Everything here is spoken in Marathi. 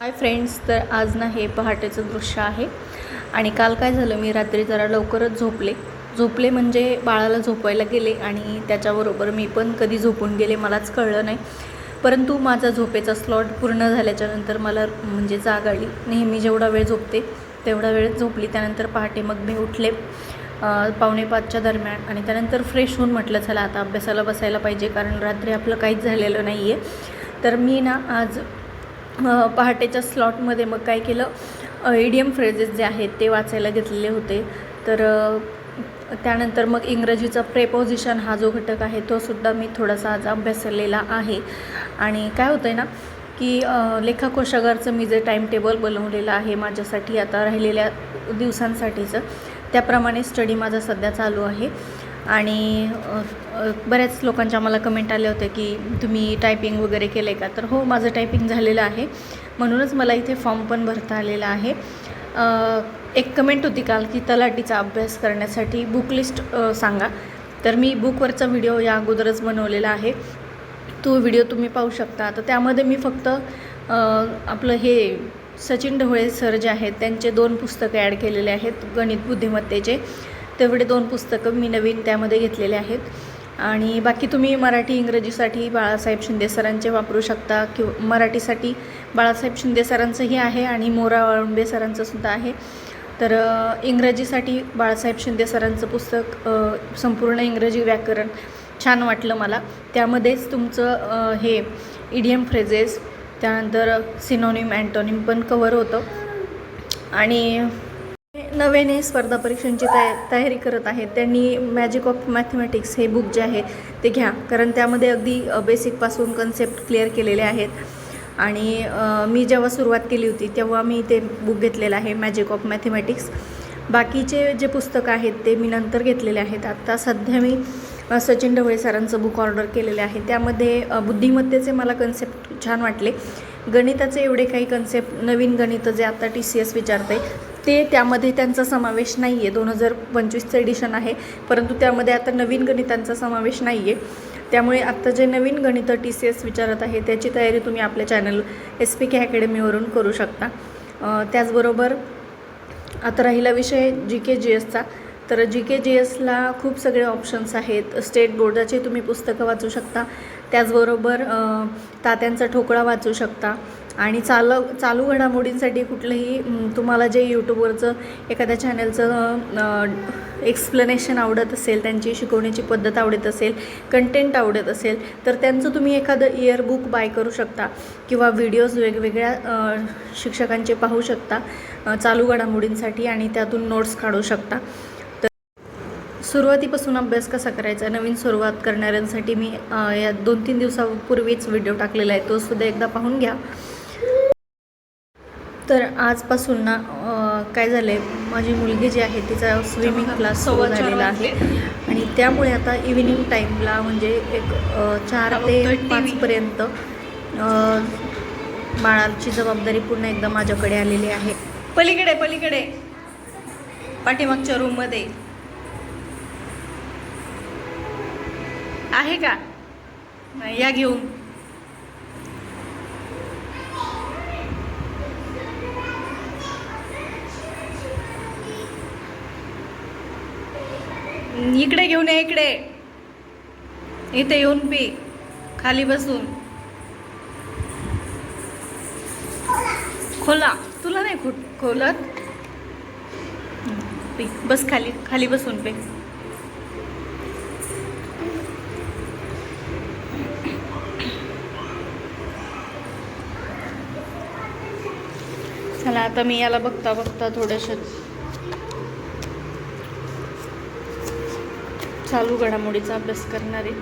हाय फ्रेंड्स, तर आज ना हे पहाटेचं दृश्य आहे. आणि काल काय झालं, मी रात्री जरा लवकरच झोपले म्हणजे बाळाला झोपवायला गेले आणि त्याच्याबरोबर मी पण कधी झोपून गेले मलाच कळलं नाही. परंतु माझा झोपेचा स्लॉट पूर्ण झाल्याच्यानंतर मला म्हणजे जाग आली. नेहमी जेवढा वेळ झोपते तेवढा वेळ झोपली. त्यानंतर पहाटे मग मी उठले 4:45च्या दरम्यान आणि त्यानंतर फ्रेश होऊन म्हटलं चला आता अभ्यासाला बसायला पाहिजे, कारण रात्री आपलं काहीच झालेलं नाही आहे. तर मी ना आज पहाटेच्या स्लॉटमध्ये मग काय केलं, इडियम फ्रेजेस जे आहेत ते वाचायला घेतलेले होते. तर त्यानंतर मग इंग्रजीचा प्रेपोजिशन हा जो घटक आहे तो सुद्धा मी थोडासा आज अभ्यासलेला आहे. आणि काय होतं आहे ना की लेखा कोशागारचं मी जे टाईम टेबल बनवलेलं आहे माझ्यासाठी आता राहिलेल्या दिवसांसाठीचं, त्याप्रमाणे स्टडी माझा सध्या चालू आहे. आणि बऱ्याच लोकांच्या मला कमेंट आले होते की तुम्ही टायपिंग वगैरे केलं आहे का, तर हो माझं टायपिंग झालेलं आहे, म्हणूनच मला इथे फॉर्म पण भरता आलेला आहे. एक कमेंट होती काल की तलाठीचा अभ्यास करण्यासाठी बुक लिस्ट सांगा, तर मी बुकवरचा व्हिडिओ या अगोदरच बनवलेला आहे, तो व्हिडिओ तुम्ही पाहू शकता. तर त्यामध्ये मी फक्त आपलं हे सचिन ढवळे सर जे आहेत त्यांचे 2 पुस्तकं ॲड केलेले आहेत गणित बुद्धिमत्तेचे. तेवढे 2 पुस्तकं मी नवीन त्यामध्ये घेतलेले आहेत. आणि बाकी तुम्ही मराठी इंग्रजीसाठी बाळासाहेब शिंदे सरांचे वापरू शकता, किंवा मराठीसाठी बाळासाहेब शिंदे सरांचंही आहे आणि मोरा वाळुंबे सरांचंसुद्धा आहे. तर इंग्रजीसाठी बाळासाहेब शिंदे सरांचं पुस्तक संपूर्ण इंग्रजी व्याकरण छान वाटलं मला. त्यामध्येच तुमचं हे इडियम फ्रेजेस, त्यानंतर सिनोनिम अँटोनिम पण कवर होतं. आणि नव्याने स्पर्धा परीक्षांची तयारी करत आहेत त्यांनी मॅजिक ऑफ मॅथमॅटिक्स हे बुक जे आहे ते घ्या, कारण त्यामध्ये अगदी बेसिकपासून कन्सेप्ट क्लिअर केलेले आहेत. आणि मी जेव्हा सुरुवात केली होती तेव्हा मी ते बुक घेतलेलं आहे मॅजिक ऑफ मॅथमॅटिक्स. बाकीचे जे पुस्तकं आहेत ते मी नंतर घेतलेले आहेत. आत्ता सध्या मी सचिन ढवळे सरांचं बुक ऑर्डर केलेले आहे. त्यामध्ये बुद्धिमत्तेचे मला कन्सेप्ट छान वाटले. गणिताचे एवढे काही कन्सेप्ट, नवीन गणितं जे आता TCS विचारते ते त्यामध्ये त्यांचा समावेश नाही आहे. 2025चं एडिशन आहे, परंतु त्यामध्ये आता नवीन गणितांचा समावेश नाही आहे. त्यामुळे आत्ता जे नवीन गणितं TCS विचारत आहे त्याची तयारी तुम्ही आपल्या चॅनल SPK अकॅडमीवरून करू शकता. त्याचबरोबर आता राहिला विषय GK GSचा, तर GK GSला खूप सगळे ऑप्शन्स आहेत. स्टेट बोर्डाचे तुम्ही पुस्तकं वाचू शकता, त्याचबरोबर तात्यांचा ठोकळा वाचू शकता. आणि चालू घडामोडींसाठी कुठलंही तुम्हाला जे यूट्यूबवरचं एखाद्या चॅनलचं एक्सप्लेनेशन आवडत असेल, त्यांची शिकवण्याची पद्धत आवडत असेल, कंटेंट आवडत असेल, तर त्यांचं तुम्ही एखादं इयरबुक बाय करू शकता किंवा व्हिडिओज वेगवेगळ्या शिक्षकांचे पाहू शकता चालू घडामोडींसाठी आणि त्यातून नोट्स काढू शकता. तर सुरुवातीपासून अभ्यास कसा करायचा नवीन सुरुवात करणाऱ्यांसाठी मी या 2-3 दिवसापूर्वीच व्हिडिओ टाकलेला आहे, तो सुद्धा एकदा पाहून घ्या. तर आजपासून ना काय झालं आहे, माझी मुलगी जी आहे तिचा स्विमिंग क्लास सुरू झालेला आहे आणि त्यामुळे आता इव्हिनिंग टाईमला म्हणजे एक 4 ते 5पर्यंत बाळाची जबाबदारी पूर्ण एकदा माझ्याकडे आलेली आहे. पलीकडे पाठीमागच्या रूममध्ये आहे का, या घेऊन. इकडे घेऊन ये, इथे येऊन पी, खाली बसून. खोला, तुला नाही खोलत, पी बस, खाली बसून पे. चला आता मी याला बघता थोडंसं चालू घडामोडीचा अभ्यास करणार आहे.